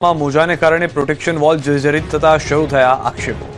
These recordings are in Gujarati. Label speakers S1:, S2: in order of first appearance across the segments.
S1: મોજાને કારણે પ્રોટેક્શન વોલ જર્જરિત થતા શરૂ થયા આક્ષેપો।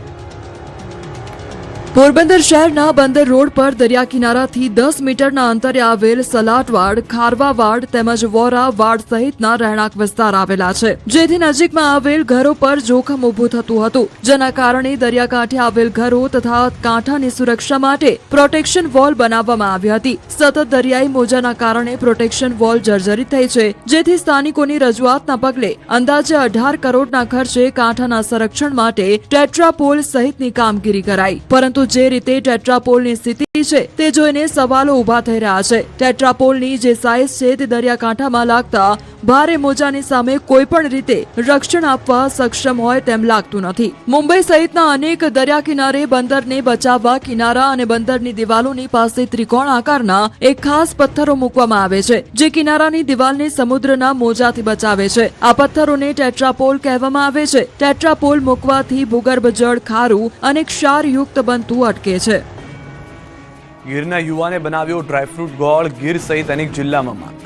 S2: પોરબંદર શહેરના બંદર રોડ પર દરિયા કિનારાથી 10 મીટરના અંતરે આવેલ સલાટવાડ, ખારવાવાડ તેમજ વોરાવાડ સહિતના રહેણાંક વિસ્તાર આવેલા છે, જેથી નજીકમાં આવેલ ઘરો પર જોખમ ઊભું થતું હતું, જેના કારણે દરિયાકાંઠે આવેલ ઘરો તથા કાંઠાની સુરક્ષા માટે પ્રોટેક્શન વોલ બનાવવામાં આવી હતી। સતત દરિયાઈ મોજાના કારણે પ્રોટેક્શન વોલ જર્જરિત થઈ છે, જેથી સ્થાનિકોની રજૂઆતના પગલે અંદાજે 18 કરોડના ખર્ચે કાંઠાના સંરક્ષણ માટે ટેટ્રાપોલ સહિતની કામગીરી કરાઈ, પરંતુ જે રીતે ટેટ્રાપોલની સ્થિતિ છે તે જોઈને સવાલો ઉભા થઈ રહ્યા છે। ટેટ્રાપોલની જે સાઇઝ છે તે દરિયાકાંઠામાં લાગતા ભારે મોજાની સામે કોઈ પણ રીતે રક્ષણ આપવા સક્ષમ હોય તેમ લાગતું નથી। મુંબઈ સહિતના અનેક દરિયા કિનારે બંદરને બચાવવા કિનારા અને બંદરની દિવાલોની પાસે ત્રિકોણ આકારના એક ખાસ પથ્થરો મૂકવામાં આવે છે, જે કિનારાની દિવાલને સમુદ્રના મોજાથી બચાવે છે। આ પથ્થરોને ટેટ્રાપોલ કહેવામાં આવે છે। ટેટ્રાપોલ મૂકવાથી ભૂગર્ભ જળ ખારું અને ક્ષારયુક્ત બનતું અટકે છે।
S1: ગીરના યુવાને બનાવ્યો ડ્રાયફ્રૂટ ગોળ, ગીર સહિત અનેક જિલ્લામાં માંગ।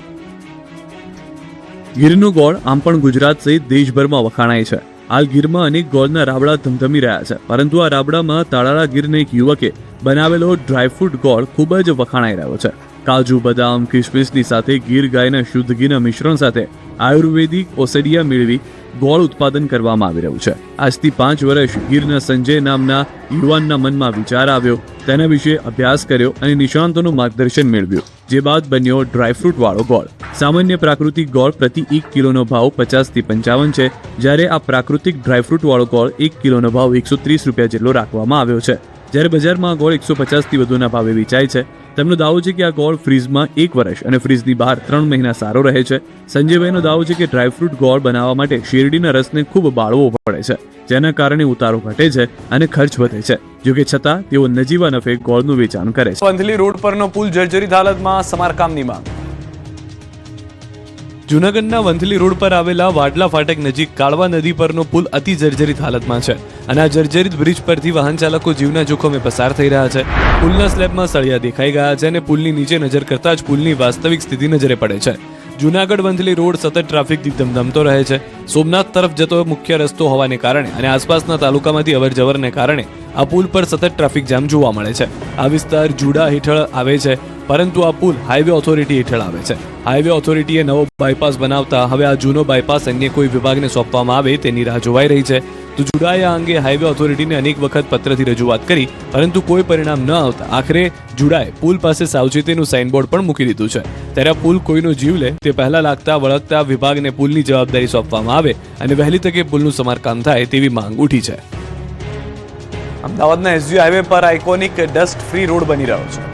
S3: ગીરનું ગોળ આમ પણ ગુજરાત સહિત દેશભરમાં વખાણાય છે। હાલ ગીરમાં અનેક ગોળના રાબડા ધમધમી રહ્યા છે, પરંતુ આ રાબડામાં તાળાળા ગીરના એક યુવકે બનાવેલો ડ્રાયફ્રૂટ ગોળ ખૂબ જ વખાણાઈ રહ્યો છે। કાજુ, બદામ, કિશમિશની સાથે ગીર ગાયના શુદ્ધ ઘીના મિશ્રણ સાથે આયુર્વેદિક ઓસેડિયા મેળવી ગોળ ઉત્પાદન કરવામાં આવી રહ્યું છે। આજથી 5 વર્ષ ગીરના સંજય નામના યુવાનના મનમાં વિચાર આવ્યો, તેના વિશે અભ્યાસ કર્યો અને નિષ્ણાંતોનું માર્ગદર્શન મેળવ્યું, જે બાદ બન્યો ડ્રાયફ્રૂટ વાળો ગોળ। સામાન્ય પ્રાકૃતિક ગોળ પ્રતિ 1 કિલોનો ભાવ 50 થી 55 છે, જ્યારે આ પ્રાકૃતિક ડ્રાયફ્રૂટ વાળો ગોળ 1 કિલોનો ભાવ 130 રૂપિયા જેટલો રાખવામાં આવ્યો છે, જ્યારે બજારમાં આ ગોળ 150 થી વધુના ભાવે વેચાય છે। તેમનો દાવો છે કે આ ગોળ ફ્રીઝમાં 1 વર્ષ અને ફ્રીઝની બહાર 3 મહિના સારો રહે છે। સંજયભાઈનો દાવો છે કે ડ્રાયફ્રૂટ ગોળ બનાવવા માટે શેરડીના રસને ખૂબ બાળવો પડે છે, જેના કારણે ઉતારો ઘટે છે અને ખર્ચ વધે છે। જોકે છતાં તેઓ નજીવા નફે ગોળનું વેચાણ કરે છે।
S1: વંથલી રોડ પરનો પુલ જર્જરિત હાલતમાં, સમારકામની માંગ।
S4: જૂનાગઢના વંથલી રોડ પર આવેલા વાડલા ફાટક નજીક કાળવા નદી પરનો પુલ અતિ જર્જરિત હાલતમાં છે અને આ જર્જરિત બ્રિજ પરથી વાહન ચાલકો જીવના જોખમે પસાર થઈ રહ્યા છે। પુલના સ્લેબમાં સળિયા દેખાઈ ગયા છે અને પુલની નીચે નજર કરતા જ પુલની વાસ્તવિક સ્થિતિ નજરે પડે છે। જૂનાગઢ વંથલી રોડ સતત ટ્રાફિકથી ધમધમતો રહે છે। સોમનાથ તરફ જતો મુખ્ય રસ્તો હોવાને કારણે અને આસપાસના તાલુકામાંથી અવરજવરને કારણે આ પુલ પર સતત ટ્રાફિક જામ જોવા મળે છે। આ વિસ્તાર જુડા હેઠળ આવે છે, પરંતુ આ પુલ હાઈવે ઓથોરિટી હેઠળ આવે છે। હાઈવે ઓથોરિટીએ નવો બાયપાસ બનાવતા હવે આ જૂનો બાયપાસ અન્ય કોઈ વિભાગને સોંપવામાં આવે તેની રાહ જોવાઈ રહી છે। તો જુડાએ આ અંગે હાઈવે ઓથોરિટીને અનેક વખત પત્રથી રજૂઆત કરી, પરંતુ કોઈ પરિણામ ન આવતા આખરે જુડાએ પુલ પાસે સાવચેતીનું સાઇનબોર્ડ પણ મૂકી દીધું છે। ત્યારે આ પુલ કોઈનો જીવ લે તે પહેલા લાગતા વળગતા વિભાગને પુલની જવાબદારી સોંપવામાં આવે અને વહેલી તકે પુલનું સમારકામ થાય તેવી માંગ ઉઠી છે।
S1: અમદાવાદના એસજી હાઈવે પર આઇકોનિક ડસ્ટ ફ્રી રોડ બની રહ્યો છે।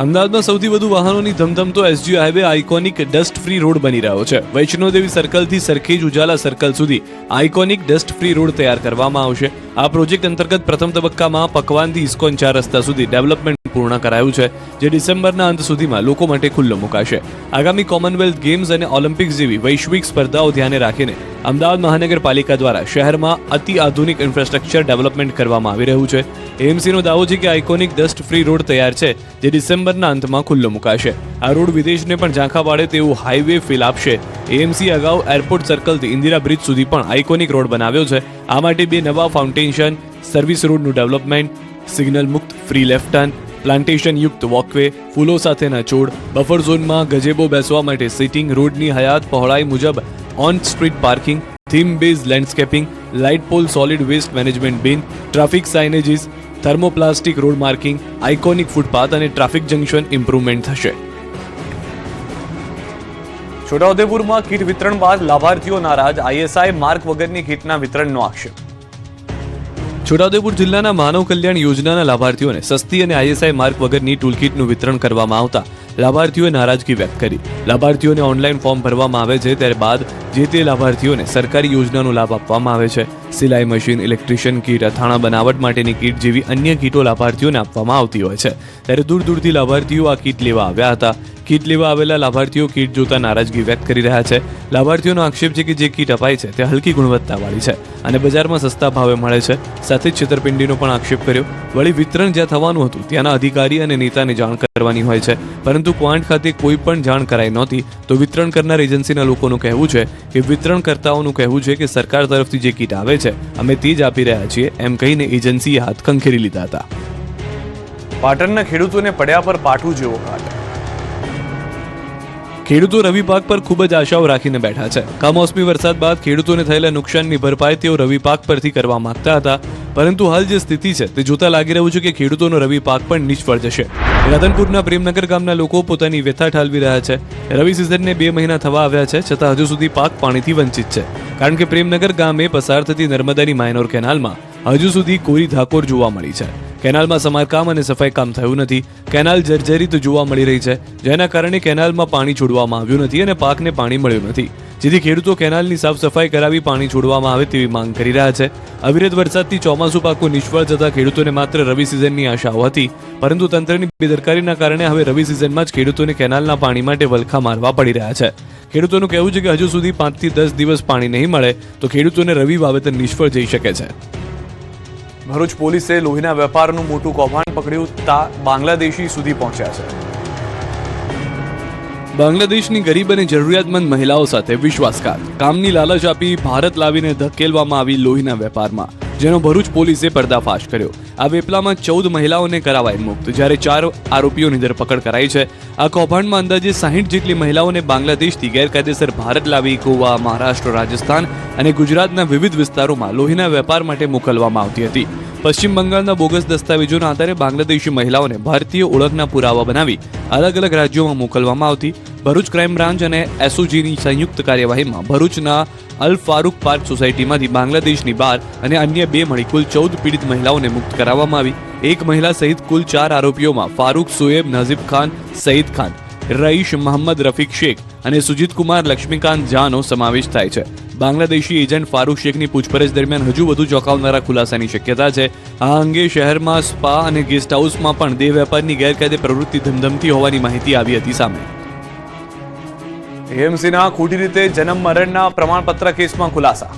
S4: અમદાવાદમાં સૌથી વધુ વાહનોની ધમધમતો SG highway iconic dust free road બની રહ્યો છે। વૈષ્ણોદેવી સર્કલથી સરખેજ ઉજાલા સર્કલ સુધી આઇકોનિક ડસ્ટ ફ્રી રોડ તૈયાર કરવામાં આવશે। આ પ્રોજેક્ટ અંતર્ગત પ્રથમ તબક્કામાં પકવાનથી ઇસ્કોન 4 રસ્તા સુધી ડેવલપમેન્ટ પૂર્ણ કરાયું છે, જે ડિસેમ્બરના અંત સુધીમાં લોકો માટે ખુલ્લો મુકાશે। આગામી કોમનવેલ્થ ગેમ્સ અને ઓલિમ્પિક્સ જેવી વૈશ્વિક સ્પર્ધાઓ ધ્યાને રાખીને અમદાવાદ મહાનગરપાલિકા દ્વારા શહેરમાં અતિ આધુનિક ઇન્ફ્રાસ્ટ્રક્ચર ડેવલપમેન્ટ કરવામાં આવી રહ્યું છે। એએમસીનો દાવો છે કે આઇકોનિક ડસ્ટ ફ્રી રોડ તૈયાર છે, જે ડિસેમ્બરના અંતમાં ખુલ્લો મુકાશે। આ રોડ વિદેશને પણ ઝાંખા પાડે તેવું હાઈવે ફીલ આપશે। એએમસી અગાઉ એરપોર્ટ સર્કલથી ઇન્દિરા બ્રિજ સુધી પણ આઇકોનિક રોડ બનાવ્યો છે। આ માટે 2 નવા ફાઉન્ટેશન, સર્વિસ રોડનું ડેવલપમેન્ટ, સિગ્નલ મુક્ત ફ્રી લેફ્ટ ટર્ન, પ્લાન્ટેશન યુક્ત વોકવે, ફૂલો સાથેના છોડ, બફર ઝોનમાં ગજેબો બેસવા માટે સિટિંગ, રોડની હયાત પહોળાઈ મુજબ on street parking, theme base landscaping, light pole, solid waste management bin, traffic signages, thermoplastic road marking, iconic footpath અને ટ્રાફિક જંકશન ઇમ્પ્રુવમેન્ટ થશે।
S1: છોટાઉદેપુરમાં કીટ વિતરણ બાદ લાભાર્થીઓ નારાજ, આઈએસઆઈ માર્ક વગરની કીટના વિતરણનો આક્ષેપ।
S4: છોટાઉદેપુર જિલ્લાના માનવ કલ્યાણ યોજનાના લાભાર્થીઓને સસ્તી અને આઈએસઆઈ માર્ક વગરની ટૂલકીટનું વિતરણ કરવામાં આવતા લાભાર્થીઓએ નારાજગી વ્યક્ત કરી। લાભાર્થીઓને ઓનલાઈન ફોર્મ ભરવામાં આવે છે, ત્યારબાદ જે તે લાભાર્થીઓને સરકારી યોજનાનો લાભ આપવામાં આવે છે। સિલાઈ મશીન, ઇલેક્ટ્રિશિયન કીટ, અથાણા બનાવટ માટેની કીટ જેવી અન્ય કીટો લાભાર્થીઓને આપવામાં આવતી હોય છે. ત્યારે દૂર દૂરથી લાભાર્થીઓ આ કીટ લેવા આવ્યા હતા. કીટ લેવા આવેલા લાભાર્થીઓ કીટ જોતા નારાજગી વ્યક્ત કરી રહ્યા છે. લાભાર્થીઓનો આક્ષેપ છે કે જે કીટ અપાય છે તે હલકી ગુણવત્તાવાળી છે અને બજારમાં સસ્તા ભાવે મળે છે. સાથે જ છેતરપિંડીનો પણ આક્ષેપ કર્યો. વળી વિતરણ જ્યાં થવાનું હતું ત્યાંના અધિકારી અને નેતાને જાણ કરવાની હોય છે, પરંતુ પોઈન્ટ ખાતે કોઈ પણ જાણ કરાઈ નહોતી. તો વિતરણ કરનાર એજન્સીના લોકોનું કહેવું છે કે વિતરણકર્તાઓનું કહેવું છે કે સરકાર તરફથી જે કીટ આવે છે અમે તે જ આપી રહ્યા છીએ એમ કહીને એજન્સીએ હાથ ખંખેરી લીધા હતા.
S1: પાટણના ખેડૂતોને પડ્યા પર પાટું જેવો ઘાટ.
S4: ખેડૂતો રવિ પાક પર ખૂબ જ આશાઓ રાખીને બેઠા છે. કમોસમી વરસાદ બાદ ખેડૂતોને થયેલા નુકસાનની ભરપાઈ તેઓ રવિ પાક પરથી કરવા માંગતા હતા, પરંતુ હાલ જે સ્થિતિ છે તે જોતા લાગી રહ્યું છે કે ખેડૂતોનો રવિ પાક પણ નિષ્ફળ જશે. રતનપુરના પ્રેમનગર ગામના લોકો પોતાની વ્યથા ઠાલવી રહ્યા છે. રવિ સિઝનને 2 મહિના થવા આવ્યા છે, છતાં હજુ સુધી પાક પાણીથી વંચિત છે, કારણ કે પ્રેમનગર ગામે પસાર થતી નર્મદાની માઇનોર કેનાલમાં હજુ સુધી કોરી ધાકોર જોવા મળી છે. કેનાલમાં સમારકામ અને સફાઈ કામ થયું નથી. કેનાલ જર્જરિત જોવા મળી રહી છે, જેના કારણે કેનાલમાં પાણી છોડવામાં આવ્યું નથી અને પાકને પાણી મળ્યું નથી, જેથી ખેડૂતો કેનાલની સાફ સફાઈ કરાવી પાણી છોડવામાં આવે તેવી માંગ કરી રહ્યા છે. અવિરત વરસાદથી ચોમાસુ પાકો નિષ્ફળ જતા ખેડૂતોને માત્ર રવિ સિઝનની આશાઓ હતી, પરંતુ તંત્રની બેદરકારીના કારણે હવે રવિ સિઝનમાં જ ખેડૂતોને કેનાલના પાણી માટે વલખા મારવા પડી રહ્યા છે. ખેડૂતોનું કહેવું છે કે હજુ સુધી 5 થી 10 દિવસ પાણી નહીં મળે તો ખેડૂતોને રવિ વાવેતર નિષ્ફળ જઈ શકે છે.
S1: ભરૂચ પોલીસે લોહીના વેપારનું મોટું કૌભાંડ પકડ્યું. બાંગ્લાદેશી સુધી પહોંચ્યા છે.
S4: બાંગ્લાદેશની ગરીબ અને જરૂરિયાતમંદ મહિલાઓ સાથે વિશ્વાસઘાત, કામની લાલચ આપી ભારત લાવીને ધકેલવામાં આવી લોહીના વેપારમાં, જેનો ભરૂચ પોલીસે પર્દાફાશ કર્યો. આ વેપલામાં 14 મહિલાઓને કરાવાઈ મુક્ત, જ્યારે 4 આરોપીઓની ધરપકડ કરાઈ છે. આ કૌભાંડમાં અંદાજે 60 જેટલી મહિલાઓને બાંગ્લાદેશથી ગેરકાયદેસર ભારત લાવી ગોવા, મહારાષ્ટ્ર, રાજસ્થાન અને ગુજરાતના વિવિધ વિસ્તારોમાં લોહીના વેપાર માટે મોકલવામાં આવતી હતી. પશ્ચિમ બંગાળના બોગસ દસ્તાવેજોના આધારે બાંગ્લાદેશી મહિલાઓને ભારતીય ઓળખના પુરાવા બનાવી અલગ અલગ રાજ્યોમાં મોકલવામાં આવતી. ભરૂચ ક્રાઇમ બ્રાન્ચ અને એસઓજીની સંયુક્ત કાર્યવાહીમાં ભરૂચના અલ ફારૂક પાર્ક સોસાયટીમાંથી બાંગ્લાદેશની 12 અને અન્ય 2 મળી કુલ 14 પીડિત મહિલાઓને મુક્ત કરાવવામાં આવી. એક મહિલા સહિત કુલ 4 આરોપીઓમાં ફારૂક સોએબ, નઝીબ ખાન, સઈદ ખાન, રઈશ મોહમ્મદ રફીક શેખ અને સુજીત કુમાર લક્ષ્મીકાંત ઝાનો સમાવેશ થાય છે. બાંગ્લાદેશી એજન્ટ ફારૂક શેખની પૂછપરછ દરમિયાન હજુ વધુ ચોંકાવનારા ખુલાસાની શક્યતા છે. આ અંગે શહેરમાં સ્પા અને ગેસ્ટ હાઉસમાં પણ દેહ વેપારની ગેરકાયદે પ્રવૃત્તિ ધમધમતી હોવાની માહિતી આવી હતી સામે.
S1: એએમસીના ખોટી રીતે જન્મ મરણના પ્રમાણપત્ર કેસમાં ખુલાસા.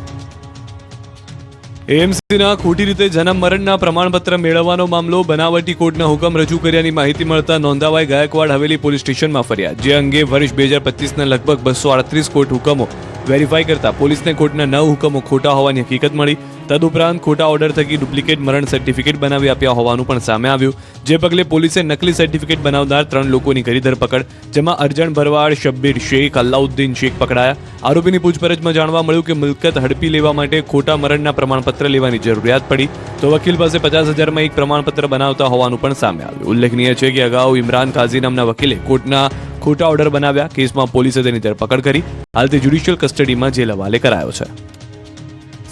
S4: એએમસીના ખોટી રીતે જન્મ મરણના પ્રમાણપત્ર મેળવવાનો મામલો બનાવટી કોર્ટના હુકમ રજૂ કર્યાની માહિતી મળતા નોંધાવાઈ ગાયકવાડ હવેલી પોલીસ સ્ટેશનમાં ફરિયાદ, જે અંગે વર્ષ 2025ના લગભગ 238 કોર્ટ હુકમો વેરીફાઈ કરતા પોલીસને કોર્ટના 9 હુકમો ખોટા હોવાની હકીકત મળી. તદુપરાંત ખોટા ઓર્ડર થકી ડુપ્લિકેટ મરણ સર્ટિફિકેટ બનાવી આપ્યા હોવાનું પણ સામે આવ્યું, જે પગલે પોલીસે નકલી સર્ટિફિકેટ બનાવનાર 3 લોકોની કરી ધરપકડ, જેમાં અરજણ ભરવાડ, શબ્બીર શેખ, અલ્લાઉદ્દીન શેખ પકડાયા. આરોપીની પૂછપરછમાં જાણવા મળ્યું કે મિલકત હડપી લેવા માટે ખોટા મરણના પ્રમાણપત્ર લેવાની જરૂરિયાત પડી, તો વકીલ પાસે 50,000માં એક પ્રમાણપત્ર બનાવતા હોવાનું પણ સામે આવ્યું. ઉલ્લેખનીય છે કે અગાઉ ઇમરાન કાઝી નામના વકીલે કોર્ટના ખોટા ઓર્ડર બનાવ્યા. કેસમાં પોલીસે તેની ધરપકડ કરી. હાલ તે જ્યુડિશિયલ કસ્ટડીમાં જેલ હવાલે કરાયો છે.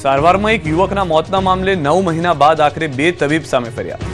S1: સારવારમાં એક યુવકના મોતના મામલે 9 મહિના બાદ આખરે 2 તબીબ સામે ફરિયાદ.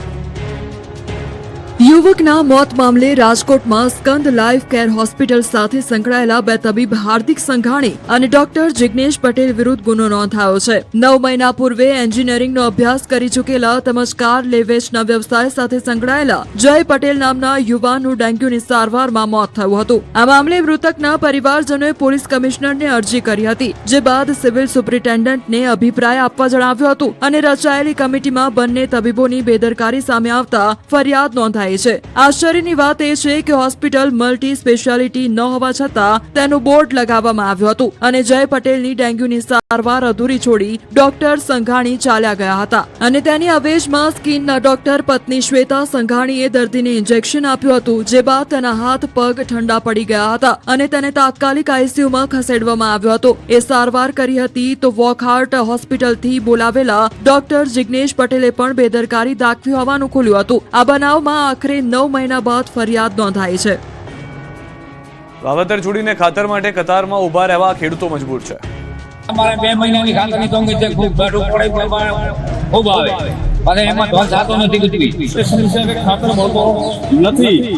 S2: યુવકના મોત મામલે રાજકોટમાં સ્કંદ લાઈફ કેર હોસ્પિટલ સાથે સંકળાયેલા 2 તબીબ હાર્દિક સંઘાણી અને ડોક્ટર જિગ્નેશ પટેલ વિરુદ્ધ ગુનો નોંધાયો છે. 9 મહિના પૂર્વે એન્જિનિયરિંગનો અભ્યાસ કરી ચૂકેલા તેમજ કાર લેવેચના વ્યવસાય સાથે સંકળાયેલા જય પટેલ નામના યુવાનનું ડેન્ગ્યુની સારવારમાં મોત થયું હતું. આ મામલે મૃતકના પરિવારજનોએ પોલીસ કમિશનરને અરજી કરી હતી, જે બાદ સિવિલ સુપ્રિન્ટેન્ડન્ટને અભિપ્રાય આપવા જણાવ્યું હતું અને રચાયેલી કમિટીમાં બંને તબીબોની બેદરકારી સામે આવતા ફરિયાદ નોંધાઈ છે. આશ્ચર્યની વાત એ છે કે હોસ્પિટલ મલ્ટી સ્પેશિયાલિટી ન હોવા છતાં તેનું બોર્ડ લગાવવામાં આવ્યું હતું અને જય પટેલની ડેન્ગ્યુની સારવાર અધૂરી છોડી ડોક્ટર સંઘાણી ચાલ્યા ગયા હતા અને તેની અવેજમાં સ્કિનના ડોક્ટર પત્ની શ્વેતા સંઘાણીએ દર્દીને ઇન્જેક્શન આપ્યું હતું, જે બાદ તેના હાથ પગ ઠંડા પડી ગયા હતા અને તેને તાત્કાલિક આઈસીયુમાં ખસેડવામાં આવ્યો હતો. એ સારવાર કરી હતી તો વોકહાર્ટ હોસ્પિટલથી બોલાવેલા ડોક્ટર જિગ્નેશ પટેલે પણ બેદરકારી દાખવી હોવાનું ખુલ્યું હતું. આ બનાવમાં આખરે 9 મહિના બાદ ફરિયાદ નોંધાઈ છે.
S1: વાવેતર છોડીને ખાતર માટે કતારમાં ઉભા રહેવા ખેડૂતો મજબૂર છે.
S5: અમારે 2 મહિનાની ખાતરની તંગી છે, ખૂબ ઘટું પડે ખૂબ આવે અને એમાં ધોન થતો નથી કુછ ખાતર મળતો નથી.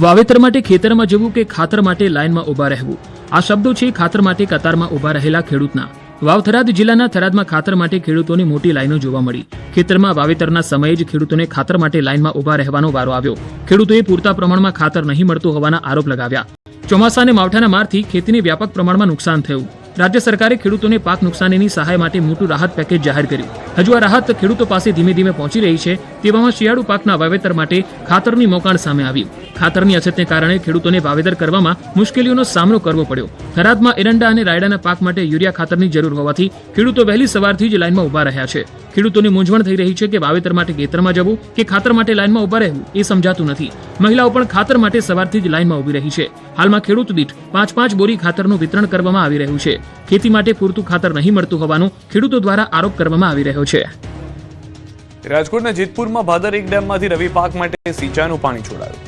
S6: વાવેતર માટે ખેતરમાં જવું કે ખાતર માટે લાઇનમાં ઊભા રહેવું, આ શબ્દો છે ખાતર માટે કતારમાં ઊભા રહેલા ખેડૂતના. થરાદ જિલ્લાના થરાદમાં ખાતર માટે ખેડૂતોની મોટી લાઈનો જોવા મળી. ખેતરમાં વાવેતરના સમયે જ ખેડૂતોને ખાતર માટે લાઈનમાં ઉભા રહેવાનો વારો આવ્યો. ખેડૂતોએ પૂરતા પ્રમાણમાં ખાતર નહીં મળતું હોવાના આરોપ લગાવ્યા. ચોમાસા અને માવઠાના મારથી ખેતીને વ્યાપક પ્રમાણમાં નુકસાન થયું. રાજ્ય સરકારે ખેડૂતોને પાક નુકસાનીની સહાય માટે મોટું રાહત પેકેજ જાહેર કર્યું. હજુ આ રાહત ખેડૂતો પાસે ધીમે ધીમે પહોંચી રહી છે. તેવામાં શિયાળુ પાકના વાવેતર માટે ખાતરની મોકાણ સામે આવી. ખાતરની અછતને કારણે ખેડૂતોને વાવેતર કરવામાં મુશ્કેલીઓનો સામનો કરવો પડ્યો. થરાદમાં એરંડા અને રાયડાના પાક માટે યુરિયા ખાતરની જરૂર હોવાથી ખેડૂતો વહેલી સવારથી જ લાઈનમાં ઉભા રહ્યા છે. ખેડૂતોને મૂંઝવણ થઈ રહી છે કે વાવેતર માટે ખેતરમાં જવું કે ખાતર માટે લાઈનમાં ઉભા રહેવું એ સમજાતું નથી. મહિલાઓ પણ ખાતર માટે સવારથી જ લાઈનમાં ઉભી રહી છે. હાલમાં ખેડૂત દીઠ 5-5 બોરી ખાતરનું વિતરણ કરવામાં આવી રહ્યું છે. ખેતી માટે પૂરતું ખાતર નહીં મળતું હોવાનો ખેડૂતો દ્વારા આરોપ કરવામાં આવી રહ્યો છે.
S1: રાજકોટના જેતપુરમાં ભાદર એક ડેમમાંથી રવિ પાક માટે સિંચાઈનું પાણી છોડાયું.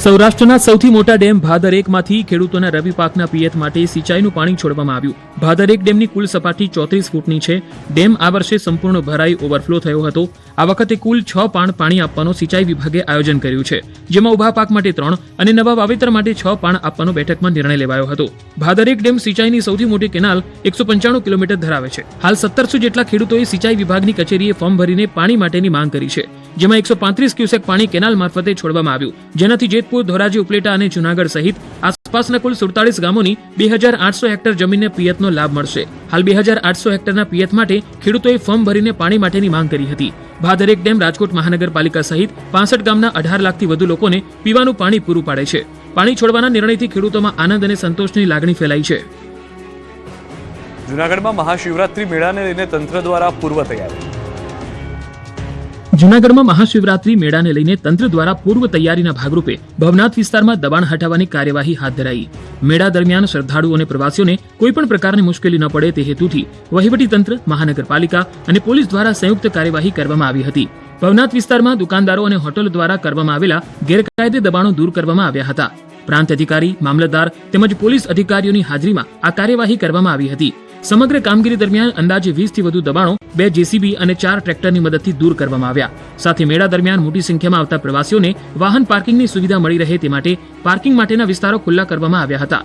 S6: સૌરાષ્ટ્રના સૌથી મોટા ડેમ ભાદર એકમાંથી ખેડૂતોના રવિ પાકના પિયત માટે સિંચાઈનું પાણી છોડવામાં આવ્યું. ભાદર એક ડેમની કુલ સપાટી 34 ફૂટની છે. ડેમ આ વર્ષે સંપૂર્ણ ભરાઈ ઓવરફ્લો થયો હતો. આ વખતે કુલ 6 પાણ પાણી આપવાનું સિંચાઈ વિભાગે આયોજન કર્યું છે, જેમાં ઉભા પાક માટે 3 અને નવા વાવેતર માટે 6 પાણ આપવાનો બેઠકમાં નિર્ણય લેવાયો હતો. ભાદર એક ડેમ સિંચાઈની સૌથી મોટી કેનાલ 195 કિલોમીટર ધરાવે છે. હાલ 1700 જેટલા ખેડૂતોએ સિંચાઈ વિભાગની કચેરીએ ફોર્મ ભરીને પાણી માટેની માંગ કરી છે, જેમાં 135 ક્યુસેક પાણી કેનાલ મારફતે છોડવામાં આવ્યું, જેનાથી જેતપુર, ધોરાજી, ઉપલેટા અને જૂનાગઢ સહિત આસપાસના કુલ 47 ગામોની 2800 હેક્ટર જમીનને પિયતનો લાભ મળશે. હાલ 2800 હેક્ટરના પિયત માટે ખેડૂતોએ ફોર્મ ભરીને પાણી માટેની માંગ કરી હતી. ભાદર એક ડેમ રાજકોટ મહાનગરપાલિકા સહિત 65 ગામના 18 લાખથી વધુ લોકોને પીવાનું પાણી પૂરું પાડે છે. પાણી છોડવાના નિર્ણયથી ખેડૂતોમાં આનંદ અને સંતોષની લાગણી ફેલાઈ છે.
S1: જૂનાગઢમાં મહાશિવરાત્રી મેળાને લઈને તંત્ર દ્વારા પૂર્વ તૈયારી.
S6: જૂનાગઢમાં મહાશિવરાત્રી મેળાને લઈને તંત્ર દ્વારા પૂર્વ તૈયારીના ભાગરૂપે ભવનાથ વિસ્તારમાં દબાણ હટાવવાની કાર્યવાહી હાથ ધરાઈ. મેળા દરમિયાન શ્રદ્ધાળુઓ અને પ્રવાસીઓને કોઈપણ પ્રકારની મુશ્કેલી ન પડે તે હેતુથી વહીવટીતંત્ર, મહાનગરપાલિકા અને પોલીસ દ્વારા સંયુક્ત કાર્યવાહી કરવામાં આવી હતી. ભવનાથ વિસ્તારમાં દુકાનદારો અને હોટલ દ્વારા કરવામાં આવેલા ગેરકાયદે દબાણો દૂર કરવામાં આવ્યા હતા. પ્રાંત અધિકારી, મામલતદાર તેમજ પોલીસ અધિકારીઓની હાજરીમાં આ કાર્યવાહી કરવામાં આવી હતી. સમગ્ર કામગીરી દરમિયાન અંદાજે 20 થી વધુ દબાણો 2 જેસીબી અને 4 ટ્રેક્ટરની મદદથી દૂર કરવામાં આવ્યા. સાથે મેળા દરમિયાન મોટી સંખ્યામાં આવતા પ્રવાસીઓને વાહન પાર્કિંગની સુવિધા મળી રહે તે માટે પાર્કિંગ માટેના વિસ્તારો ખુલ્લા કરવામાં આવ્યા હતા.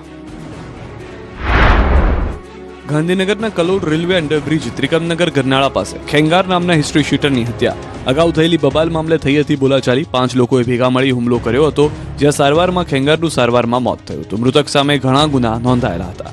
S4: ગાંધીનગરના કલોલ રેલવે અંડરબ્રિજ ત્રિકમનગર ગરનાળા પાસે ખેંગાર નામના હિસ્ટ્રી શીટરની હત્યા. અગાઉ થયેલી બબાલ મામલે થઈ હતી બોલાચાલી. 5 લોકોએ ભેગા મળી હુમલો કર્યો હતો, જ્યાં સારવારમાં ખેંગારનું સારવારમાં મોત થયું હતું. મૃતક સામે ઘણા ગુના નોંધાયેલા હતા.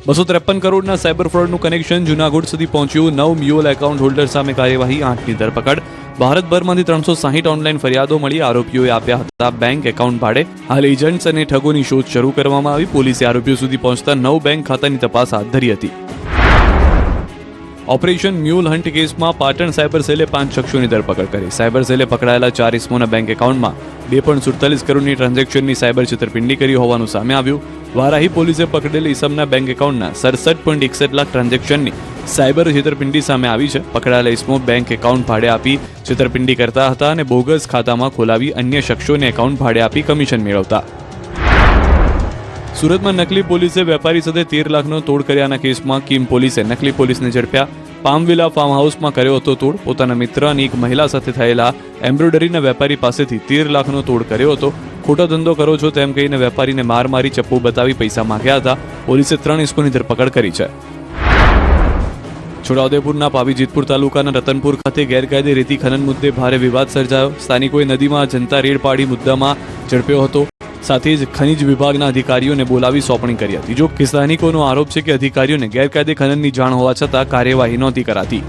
S4: 253 કરોડના સાયબર ફ્રોડનું કનેક્શન જૂનાગઢ સુધી પહોંચ્યું. 9 મ્યુઅલ એકાઉન્ટ હોલ્ડર સામે કાર્યવાહી, 8ની ધરપકડ. ભારતભરમાંથી 360 ઓનલાઈન ફરિયાદો મળી. આરોપીઓએ આપ્યા હતા બેંક એકાઉન્ટ ભાડે. હાલ એજન્ટ્સ અને ઠગોની શોધ શરૂ કરવામાં આવી. પોલીસે આરોપીઓ સુધી પહોંચતા 9 બેંક ખાતાની તપાસ હાથ ધરી હતી. ઓપરેશન મ્યુલ હન્ટ કેસમાં પાટણ સાયબર સેલે 5 શખ્સોની ધરપકડ કરી. સાયબર સેલે પકડાયેલા 4 ઇસમોના બેંક એકાઉન્ટમાં 2.47 કરોડની ટ્રાન્ઝેક્શનની સાયબર છેતરપિંડી કરી હોવાનું સામે આવ્યું. વારાહી પોલીસે પકડેલ ઇસમના બેંક એકાઉન્ટના 67.61 લાખ ટ્રાન્ઝેક્શનની સાયબર છેતરપિંડી સામે આવી છે. પકડાયેલા ઇસમો બેંક એકાઉન્ટ ભાડે આપી છેતરપિંડી કરતા હતા અને બોગસ ખાતામાં ખોલાવી અન્ય શખ્સોને એકાઉન્ટ ભાડે આપી કમિશન મેળવતા. સુરતમાં નકલી પોલીસે વેપારી સાથે 13 લાખનો તોડ કર્યાના કેસમાં કિમ પોલીસે નકલી પોલીસને ઝડપ્યા. પામવિલા ફાર્મ હાઉસમાં કર્યો હતો તોડ. પોતાના મિત્ર અને એક મહિલા સાથે થયેલા એમ્બ્રોઇડરીના વેપારી પાસેથી 13 લાખનો તોડ કર્યો હતો. ખોટો ધંધો કરો છો તેમ કહીને વેપારીને માર મારી ચપ્પુ બતાવી પૈસા માંગ્યા હતા. પોલીસે 3 ઇસમોની ધરપકડ કરી છે. છોટાઉદેપુરના પાવીજેતપુર તાલુકાના રતનપુર ખાતે ગેરકાયદે રેતી ખનન મુદ્દે ભારે વિવાદ સર્જાયો. સ્થાનિકોએ નદીમાં જનતા રેડ પાડી મુદ્દામાં ઝડપ્યો હતો. સાથે જ ખનીજ વિભાગના અધિકારીઓને બોલાવી સોંપણી કરી હતી. જો કે સ્થાનિકોનો આરોપ છે કે અધિકારીઓને ગેરકાયદે ખનનની જાણ હોવા છતાં કાર્યવાહી નહોતી કરાતી.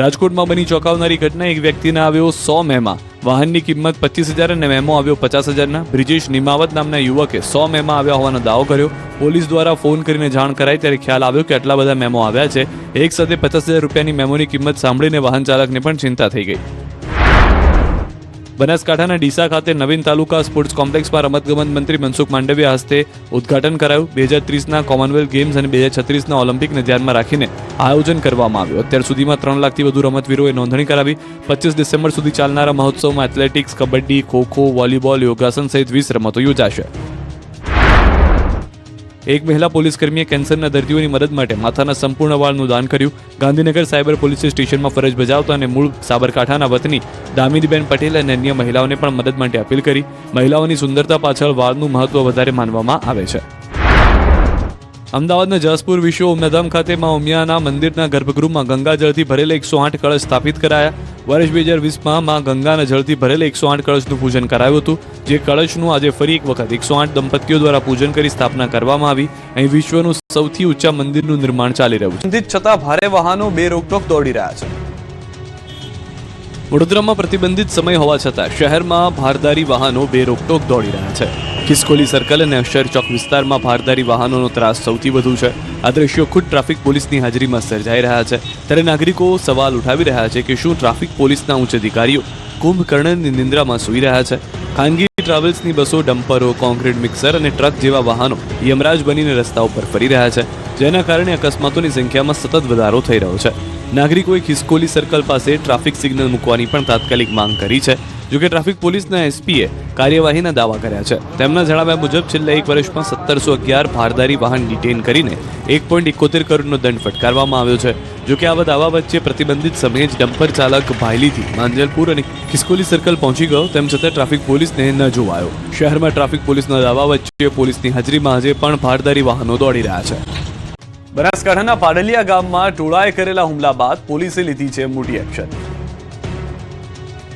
S4: રાજકોટમાં બની ચોંકાવનારી ઘટના. એક વ્યક્તિને આવ્યો 100 મેમાં. વાહનની કિંમત 25,000 અને મેમો આવ્યો 50,000ના. બ્રિજેશ નિમાવત નામના યુવકે 100 મેમાં આવ્યા હોવાનો દાવો કર્યો. પોલીસ દ્વારા ફોન કરીને જાણ કરાઈ ત્યારે ખ્યાલ આવ્યો કે આટલા બધા મેમો આવ્યા છે. એક સાથે 50,000 રૂપિયાની મેમોની કિંમત સાંભળીને વાહન ચાલકને પણ ચિંતા થઈ ગઈ. બનાસકાંઠાના ડીસા ખાતે નવીન તાલુકા સ્પોર્ટ્સ કોમ્પ્લેક્સમાં રમતગમત મંત્રી મનસુખ માંડવિયા હસ્તે ઉદ્ઘાટન કરાયું. 2030ના કોમનવેલ્થ ગેમ્સ અને 2036ના ઓલિમ્પિકને ધ્યાનમાં રાખીને આયોજન કરવામાં આવ્યું. અત્યાર સુધીમાં 3 લાખથી વધુ રમતવીરોએ નોંધણી કરાવી. 25 ડિસેમ્બર સુધી ચાલનારા મહોત્સવમાં એથ્લેટિક્સ, કબડ્ડી, ખોખો, વોલીબોલ, યોગાસન સહિત 20 રમતો યોજાશે. એક મહિલા પોલીસકર્મીએ કેન્સરના દર્દીઓની મદદ માટે માથાના સંપૂર્ણ વાળનું દાન કર્યું. ગાંધીનગર સાયબર પોલીસ સ્ટેશનમાં ફરજ બજાવતા અને મૂળ સાબરકાંઠાના વતની દામિનીબેન પટેલ અને અન્ય મહિલાઓને પણ મદદ માટે અપીલ કરી. મહિલાઓની સુંદરતા પાછળ વાળનું મહત્વ વધારે માનવામાં આવે છે. અમદાવાદના જાસપુર વિશ્વ ઉમિયાધામ ખાતે માં ઉમિયાના મંદિરના ગર્ભગૃહમાં ગંગાજળથી ભરેલા 108 કળશ સ્થાપિત કરાયા. વર્ષ 2020માં માં ગંગાના જળથી ભરેલા 108 કળશનું પૂજન કરાયું હતું, જે કળશનું આજે ફરી એક વખત 108 દંપતીઓ દ્વારા પૂજન કરી સ્થાપના કરવામાં આવી. અહીં વિશ્વનું સૌથી ઊંચા મંદિરનું નિર્માણ ચાલી રહ્યું છે.
S1: પ્રતિબંધિત છતાં ભારે વાહનો બે રોકટોક દોડી રહ્યા છે.
S4: વડોદરામાં પ્રતિબંધિત સમય હોવા છતાં શહેરમાં ભારદારી વાહનો બે રોકટોક દોડી રહ્યા છે. ખિસકોલી સર્કલ અને અક્ષર ચોક વિસ્તારમાં ભારદારી વાહનોનો ત્રાસ સૌથી વધુ છે. આ દ્રશ્યો ખુદ ટ્રાફિક પોલીસની હાજરીમાં સર્જાઈ રહ્યા છે. ત્યારે નાગરિકો સવાલ ઉઠાવી રહ્યા છે કે શું ટ્રાફિક પોલીસના ઉચ્ચ અધિકારીઓ કુંભકર્ણની નિંદ્રામાં સૂઈ રહ્યા છે? ખાનગી ટ્રાવેલ્સની બસો, ડમ્પરો, કોન્ક્રીટ મિક્સર અને ટ્રક જેવા વાહનો યમરાજ બનીને રસ્તાઓ પર ફરી રહ્યા છે, જેના કારણે અકસ્માતોની સંખ્યામાં સતત વધારો થઈ રહ્યો છે. નાગરિકોએ ખિસકોલી સર્કલ પાસે ટ્રાફિક સિગ્નલ મૂકવાની પણ તાત્કાલિક માંગ કરી છે. જોકે ટ્રાફિક પોલીસના એસપીએ કાર્યવાહીના દાવા કર્યા છે. તેમના જણાવ્યા મુજબ છેલ્લા એક વર્ષમાં 1711 ભારદારી વાહન ડિટેન કરીને 1.71 કરોડનો દંડ ફટકારવામાં આવ્યો છે. જોકે આવા દાવા વચ્ચે પ્રતિબંધિત સમયે જ ડમ્પર ચાલક ભાયલીથી માંજલપુર અને ખિસકોલી સર્કલ પહોંચી ગયો, તેમ છતાં ટ્રાફિક પોલીસને ન જોવાયો. શહેરમાં ટ્રાફિક પોલીસના દાવા વચ્ચે પોલીસની હાજરીમાં આજે પણ ભારદારી વાહનો દોડી રહ્યા છે.
S1: બનાસકાંઠાના પાડલિયા ગામમાં ટોળાએ કરેલા હુમલા બાદ પોલીસે લીધી છે મોટી એક્શન.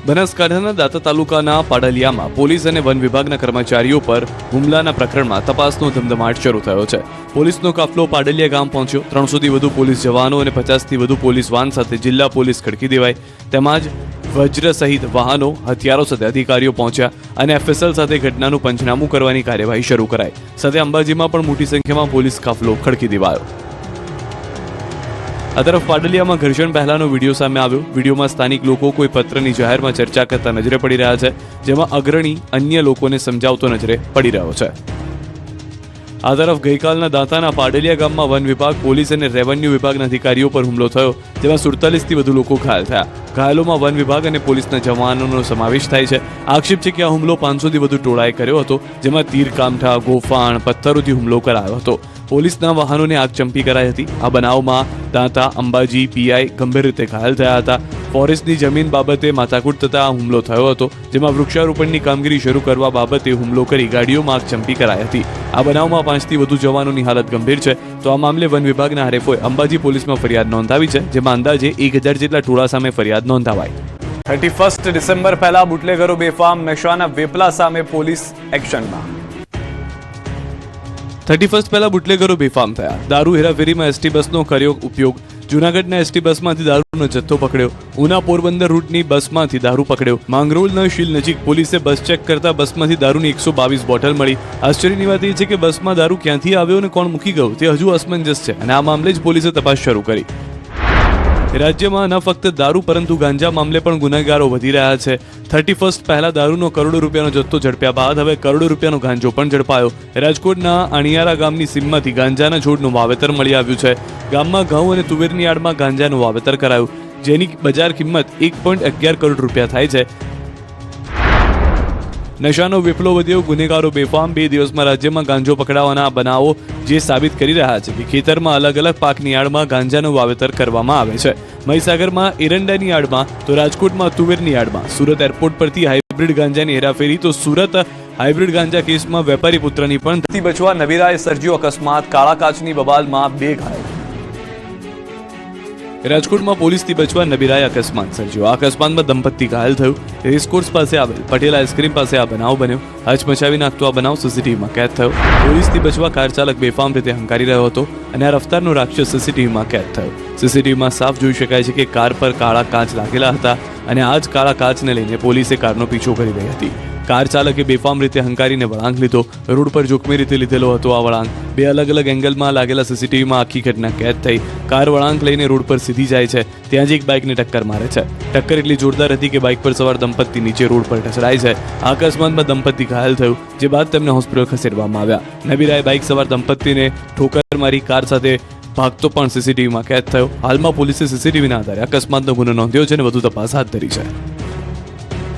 S4: બનાસકાંઠાના દાંતા તાલુકાના પાડલિયામાં પોલીસ અને વન વિભાગના કર્મચારીઓ પર હુમલાના પ્રકરણમાં તપાસનો ધમધમાટ શરૂ થયો છે. પોલીસનો કાફલો પાડલિયા ગામ પહોંચ્યો. 300થી વધુ પોલીસ જવાનો અને 50થી વધુ પોલીસ વાન સાથે જિલ્લા પોલીસ ખડકી દેવાઈ. તેમજ વજ્ર સહિત વાહનો, હથિયારો સાથે અધિકારીઓ પહોંચ્યા અને એફએસએલ સાથે ઘટનાનું પંચનામું કરવાની કાર્યવાહી શરૂ કરાઈ. સાથે અંબાજીમાં પણ મોટી સંખ્યામાં પોલીસ કાફલો ખડકી દેવાયો. આ તરફ પાડલિયામાં ઘર્ષણ પહેલાનો વિડીયો સામે આવ્યો. વિડીયોમાં સ્થાનિક લોકો કોઈ પત્રની જાહેરમાં ચર્ચા કરતા નજરે પડી રહ્યા છે, જેમાં અગ્રણી અન્ય લોકોને સમજાવતો નજરે પડી રહ્યો છે. આ તરફ ગઈકાલના દાંતાના પાડલિયા ગામમાં વન વિભાગ, પોલીસ અને રેવન્યુ વિભાગના અધિકારીઓ પર હુમલો થયો, જેમાં 47થી વધુ લોકો ઘાયલ થયા. ઘાયલોમાં વન વિભાગ અને પોલીસના જવાનોનો સમાવેશ થાય છે. આક્ષેપ છે કે આ હુમલો 500થી વધુ ટોળાએ કર્યો હતો, જેમાં તીર, કામઠા, ગોફાણ, પથ્થરોથી હુમલો કરાયો હતો. પોલીસના વાહનોને આગચંપી કરાઈ હતી. આ બનાવમાં દાંતા, અંબાજી પીઆઈ ગંભીર રીતે ઘાયલ થયા હતા. ફોરેસ્ટની જમીન બાબતે માથાકૂટ થતા આ હુમલો થયો હતો, જેમાં વૃક્ષારોપણની કામગીરી શરૂ કરવા બાબતે હુમલો કરી ગાડીઓમાં આગચંપી કરાઈ હતી. આ બનાવમાં 5થી વધુ જવાનોની હાલત ગંભીર છે. તો આ મામલે વન વિભાગના હરેફોએ અંબાજી પોલીસમાં ફરિયાદ નોંધાવી છે, જેમાં અંદાજે 1000 જેટલા ટોળા સામે ફરિયાદ નોંધાવાઈ.
S1: 31 ડિસેમ્બર પહેલા બુટલેગરો બેફામ, નશાના વેપલા સામે પોલીસ એક્શનમાં.
S4: 31 પહેલા બુટલેગરો બેફામ થયા. દારૂ હેરાફેરીમાં એસટી બસનો કર્યો ઉપયોગ. જૂનાગઢના એસટી બસમાંથી દારૂનો જથ્થો પકડ્યો. ઉના પોરબંદર રૂટની બસમાંથી દારૂ પકડ્યો. માંગરોળના શીલ નજીક પોલીસે બસ ચેક કરતા બસમાંથી દારૂની 122 બોટલ મળી. આશ્ચર્યની વાત એ છે કે બસમાં દારૂ ક્યાંથી આવ્યો અને કોણ મૂકી ગયું તે હજુ અસમંજસ છે, અને આ મામલે જ પોલીસે તપાસ શરૂ કરી. રાજ્યમાં ન ફક્ત દારૂ પરંતુ ગાંજા મામલે પણ ગુનેગારો વધી રહ્યા છે. 31 પહેલા દારૂનો કરોડો રૂપિયાનો જથ્થો ઝડપ્યા બાદ હવે કરોડો રૂપિયાનો ગાંજો પણ ઝડપાયો. રાજકોટના અણિયારા ગામની સીમમાંથી ગાંજાના છોડનું વાવેતર મળી આવ્યું છે. ગામમાં ઘઉં અને તુવેરની આડમાં ગાંજાનું વાવેતર કરાયું, જેની બજાર કિંમત 1.11 કરોડ રૂપિયા થાય છે. નશાનો વેપલો વધ્યો, ગુનેગારો બેફામ. 2 દિવસમાં રાજ્યમાં ગાંજો પકડાવાના બનાવો જે સાબિત કરી રહ્યા છે કે ખેતરમાં અલગ અલગ પાકની આડમાં ગાંજાનું વાવેતર કરવામાં આવે છે. મહીસાગરમાં એરંડાની આડમાં, તો રાજકોટમાં તુવેરની આડમાં. સુરત એરપોર્ટ પરથી હાઇબ્રિડ ગાંજાની હેરાફેરી. તો સુરત હાઇબ્રિડ ગાંજા કેસમાં વેપારી પુત્રની પણ
S1: થી બચવા નબીરાએ સર્જ્યો અકસ્માત, કાળા કાચની બબાલમાં 2 ઘાયલ.
S4: રાજકોટમાં પોલીસથી બચવા નબીરાએ અકસ્માત સર્જ્યો. આ અકસ્માતમાં દંપતી ઘાયલ થયું. રેસકોર્સ પાસે આવેલ પટેલ આઈસ્ક્રીમ પાસે આ બનાવ બન્યો. હચમચાવી નાખતો આ બનાવ સીસીટીવીમાં કેદ થયો. પોલીસથી બચવા કાર ચાલક બેફામ રીતે હંકારી રહ્યો હતો, અને આ રફતારનો રાક્ષસ સીસીટીવીમાં કેદ થયો. સીસીટીવીમાં સાફ જોઈ શકાય છે કે કાર પર કાળા કાચ લાગેલા હતા, અને આ જ કાળા કાચને લઈને પોલીસે કારનો પીછો કરી રહી હતી. કાર ચાલકે બેફામ રીતે હંકારીને વળાંક લીધો. રોડ પર જોખમી રીતે લીધેલો હતો આ વળાંક. 2 અલગ અલગ એંગલમાં લાગેલા સીસીટીવીમાં આખી ઘટના કેદ થઈ. કાર વળાંક લઈને રોડ પર સીધી જાય છે, ત્યાં જ એક બાઇકને ટક્કર મારે છે. ટક્કર એટલી જોરદાર હતી કે બાઇક પર સવાર દંપતી નીચે રોડ પર ઢસડાય છે. આ અકસ્માતમાં દંપતી ઘાયલ થયું, જે બાદ તેમને હોસ્પિટલ ખસેડવામાં આવ્યા. નબીરાએ બાઇક સવાર દંપતીને ઠોકર મારી કાર સાથે ભાગતો પણ સીસીટીવીમાં કેદ થયો. હાલમાં પોલીસે સીસીટીવીના આધારે અકસ્માતનો ગુનો નોંધ્યો છે અને વધુ તપાસ હાથ ધરી છે.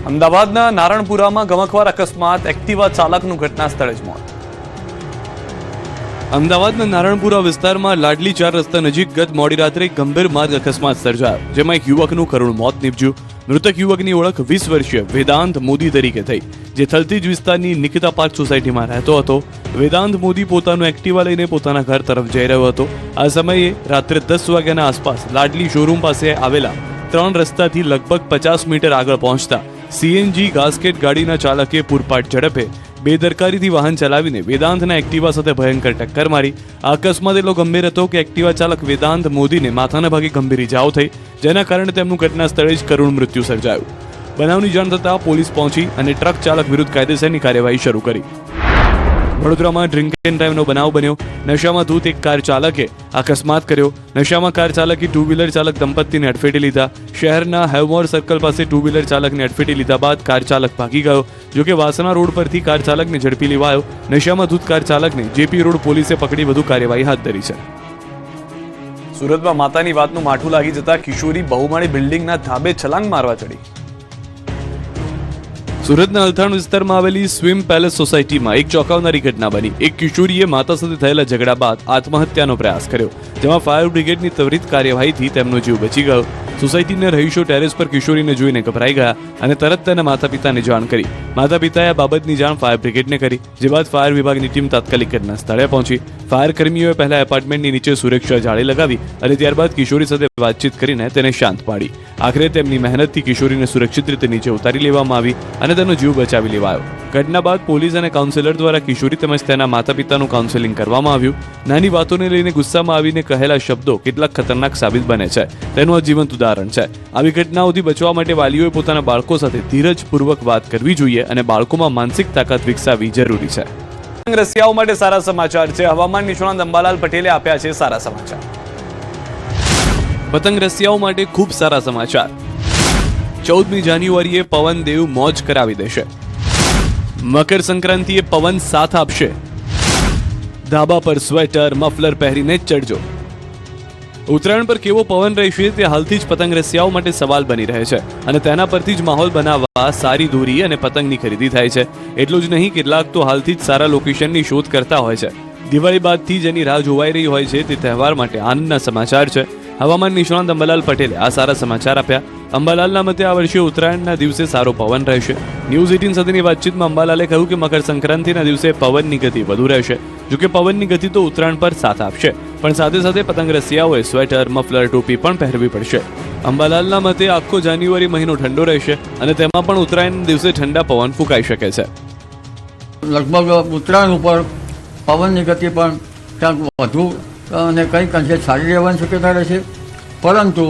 S1: અમદાવાદના નારણપુરામાં ગમખ્વાર અકસ્માત, એક્ટિવા ચાલકનું ઘટના સ્થળે જ મોત.
S4: અમદાવાદના નારણપુરા વિસ્તારમાં લાડલી 4 રસ્તા નજીક ગત મોડી રાત્રે ગંભીર માર્ગ અકસ્માત સર્જાયો, જેમાં એક યુવકનું કરુણ મોત નીપજ્યું. મૃતક યુવકની ઓળખ 20 વર્ષીય વેદાંત મોદી તરીકે થઈ, જે થલતીજ વિસ્તારની નિકિતા પાર્ક સોસાયટીમાં રહેતો હતો. વેદાંત મોદી પોતાનું એક્ટિવા લઈને પોતાના ઘર તરફ જઈ રહ્યો હતો. આ સમયે રાત્રે 10 વાગ્યાના આસપાસ લાડલી શોરૂમ પાસે આવેલા 3 રસ્તાથી લગભગ 50 મીટર આગળ પહોંચતા સીએનજી ગાસ્કેટ ગાડીના ચાલકે પૂરપાટ ઝડપે બેદરકારીથી વાહન ચલાવીને વેદાંતના એક્ટિવા સાથે ભયંકર ટક્કર મારી. આ અકસ્માત એટલો ગંભીર હતો કે એક્ટિવા ચાલક વેદાંત મોદીને માથાના ભાગે ગંભીર ઇજાઓ થઈ, જેના કારણે તેમનું ઘટના સ્થળે જ કરુણ મૃત્યુ સર્જાયું. બનાવની જાણ થતાં પોલીસ પહોંચી અને ટ્રક ચાલક વિરુદ્ધ કાયદેસરની કાર્યવાહી શરૂ કરી. વડોદરામાં ડ્રિંક એન્ડ ડ્રાઈવનો બનાવ બન્યો. નશામાં ધૂત એક કાર ચાલકે અકસ્માત કર્યો. નશામાં કાર ચાલકે ટુ વ્હીલર ચાલક દંપતીને અડફેટે લીધા. શહેરના હેવમોર સર્કલ પાસે ટુ વ્હીલર ચાલકને અડફેટે લીધા બાદ કાર ચાલક ભાગી ગયો. જોકે વાસણા રોડ પરથી કાર ચાલકને ઝડપી લેવાયો. નશામાં ધૂત કાર ચાલકને જેપી રોડ પોલીસે પકડી વધુ કાર્યવાહી હાથ ધરી છે.
S1: સુરતમાં માતાની વાતનું માઠું લાગી જતા કિશોરી બહુમાળી બિલ્ડિંગના ધાબે છલાંગ મારવા ચડી.
S4: સુરતના અલથાણ વિસ્તારમાં આવેલી સ્વિમ પેલેસ સોસાયટીમાં એક ચોંકાવનારી ઘટના બની. એક કિશોરીએ માતા સાથે થયેલા ઝઘડા બાદ આત્મહત્યાનો પ્રયાસ કર્યો, જેમાં ફાયર બ્રિગેડની ત્વરિત કાર્યવાહીથી તેમનો જીવ બચી ગયો. સોસાયટીના રહીશો ટેરેસ પર કિશોરીને જોઈને ગભરાઈ ગયા અને તરત તેના માતા પિતાને જાણ કરી. માતા પિતાએ આ બાબતની જાણ ફાયર બ્રિગેડને કરી, જે બાદ ફાયર વિભાગની ટીમ તાત્કાલિક ઘટના સ્થળે પહોંચી. ફાયર કર્મીઓએ પહેલા એપાર્ટમેન્ટની નીચે સુરક્ષા જાળી લગાવી અને ત્યારબાદ કિશોરી સાથે વાતચીત કરીને તેને શાંત પાડી. આખરે તેમની મહેનતથી કિશોરીને સુરક્ષિત રીતે નીચે ઉતારી લેવામાં આવી અને તેનો જીવ બચાવી લેવાયો. ઘટના બાદ પોલીસ અને કાઉન્સેલર દ્વારા કિશોરી તેમજ તેના માતા પિતાનું કાઉન્સેલિંગ કરવામાં આવ્યું. નાની વાતોને લઈને ગુસ્સામાં આવીને કહેલા શબ્દો કેટલાક ખતરનાક સાબિત બને છે, તેનું આ જીવંત ઉદાહરણ છે. આવી ઘટનાઓથી બચવા માટે વાલીઓએ પોતાના બાળકો સાથે ધીરજપૂર્વક વાત કરવી જોઈએ અને બાળકોમાં માનસિક તાકાત વિકસાવવી જરૂરી છે.
S1: પતંગ રસિયાઓ માટે સારા સમાચાર છે. હવામાન નિષ્ણાત અંબાલાલ પટેલે આપ્યા છે સારા સમાચાર.
S4: પતંગ રસિયાઓ માટે ખૂબ સારા સમાચાર. 14મી જાન્યુઆરીએ પવન દેવ મોજ કરાવી દેશે. મકર સંક્રાંતિએ પવન સાથ આપશે. ધાબા પર સ્વેટર મફલર પહેરીને જ ચડજો. ઉત્તરાયણ પર કેવો પવન રહેશે તે હાલથી જ પતંગ રસિયાઓ માટે સવાલ બની રહે છે અને તેના પરથી જ માહોલ બનાવવા સારી દોરી અને પતંગની ખરીદી થાય છે. એટલું જ નહીં, કેટલાક તો હાલથી જ સારા લોકેશનની શોધ કરતા હોય છે. દિવાળી બાદથી જેની રાહ જોવાઈ રહી હોય છે તે તહેવાર માટે આનંદના સમાચાર છે. હવામાન નિષ્ણાત અંબાલાલ પટેલે આ સારા સમાચાર આપ્યા. અંબાલાલના મતે આ વર્ષે ઉત્તરાયણના દિવસે સારો પવન રહેશે. ન્યૂઝ 18 સાથેની વાતચીતમાં અંબાલાલે કહ્યું કે મકર સંક્રાંતિના દિવસે પવનની ગતિ વધુ રહેશે. જોકે પવનની ગતિ તો ઉત્તરાયણ પર સાથ આપશે, પણ સાથે સાથે પતંગ રસિયાઓએ સ્વેટર મફલર ટોપી પણ પહેરવી પડશે. અંબાલાલના મતે આખો જાન્યુઆરી મહિનો ઠંડો રહેશે અને તેમાં પણ ઉત્તરાયણના દિવસે ઠંડા પવન ફૂંકાઈ શકે છે.
S7: લગભગ ઉત્તરાયણ ઉપર પવનની ગતિ પણ ક્યાંક વધુ અને કંઈક અંશે સારી રહેવાની શક્યતા રહેશે, પરંતુ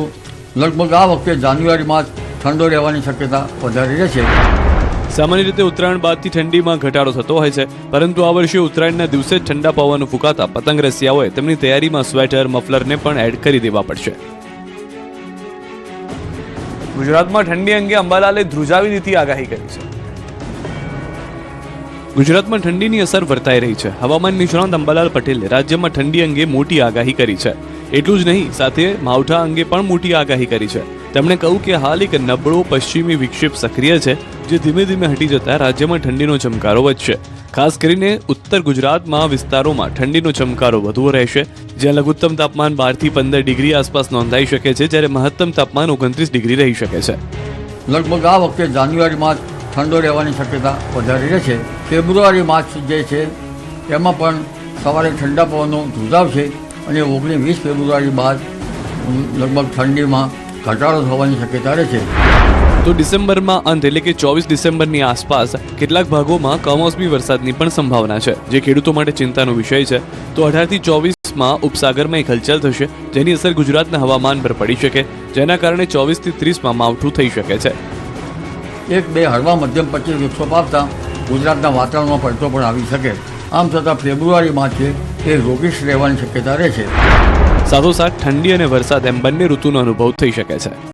S7: લગભગ આ વખતે જાન્યુઆરીમાં જ ઠંડો રહેવાની શક્યતા વધારે રહેશે.
S4: સામાન્ય રીતે ઉત્તરાયણ બાદથી ઠંડીમાં ઘટાડો થતો હોય છે, પરંતુ આ વર્ષે ઉત્તરાયણના દિવસે જ ઠંડા પવનો ફૂંકાતા પતંગ રસિયાઓએ તેમની તૈયારીમાં સ્વેટર મફલરને પણ એડ કરી દેવા પડશે.
S1: ગુજરાતમાં ઠંડી અંગે અંબાલાલે ધ્રુજાવી દીધી આગાહી કરી છે.
S4: ગુજરાતમાં ઠંડીની અસર વર્તાઈ રહી છે. હવામાન નિષ્ણાત અંબાલાલ પટેલે રાજ્યમાં ઠંડી અંગે મોટી આગાહી કરી છે. એટલું જ નહીં, સાથે માવઠા અંગે પણ મોટી આગાહી કરી છે. તેમણે કહ્યું કે હાલ એક નબળો પશ્ચિમી વિક્ષેપ સક્રિય છે, જે ધીમે ધીમે હટી જતા રાજ્યમાં ઠંડીનો ચમકારો વધશે. ખાસ કરીને ઉત્તર ગુજરાતમાં વિસ્તારોમાં ઠંડીનો ચમકારો વધુ રહેશે, જ્યાં લઘુત્તમ તાપમાન 12 થી 15 ડિગ્રી આસપાસ નોંધાઈ શકે છે, જ્યારે મહત્તમ તાપમાન 29 ડિગ્રી રહી શકે છે.
S7: લગભગ આ વખતે જાન્યુઆરીમાં જ ઠંડો રહેવાની શક્યતા વધારે રહેશે. ફેબ્રુઆરી માર્ચ જે છે એમાં પણ સવારે ઠંડા પવનો ધ્રુજાવશે અને 19-20 ફેબ્રુઆરી બાદ લગભગ ઠંડીમાં ઘટાડો થવાની શક્યતા રહેશે.
S4: તો ડિસેમ્બરમાં અંત એટલે કે 24 ડિસેમ્બરની આસપાસ કેટલાક ભાગોમાં કમોસમી વરસાદની પણ સંભાવના છે, જે ખેડૂતો માટે ચિંતાનો વિષય છે. તો 18 થી 24માં ઉપસાગરમાં એક હલચલ થશે, જેની અસર ગુજરાતના હવામાન પર પડી શકે, જેના કારણે 24 થી 30માં માવઠું થઈ શકે છે.
S7: 1-2 હળવા મધ્યમ પશ્ચિમ વિક્ષેપ આપતા ગુજરાતના વાતાવરણમાં પલટો પણ આવી શકે. આમ છતાં ફેબ્રુઆરીમાં છે એ રોગીશ રહેવાની શક્યતા રહેશે.
S4: સાથોસાથ ઠંડી અને વરસાદ એમ બંને ઋતુનો અનુભવ થઈ શકે છે.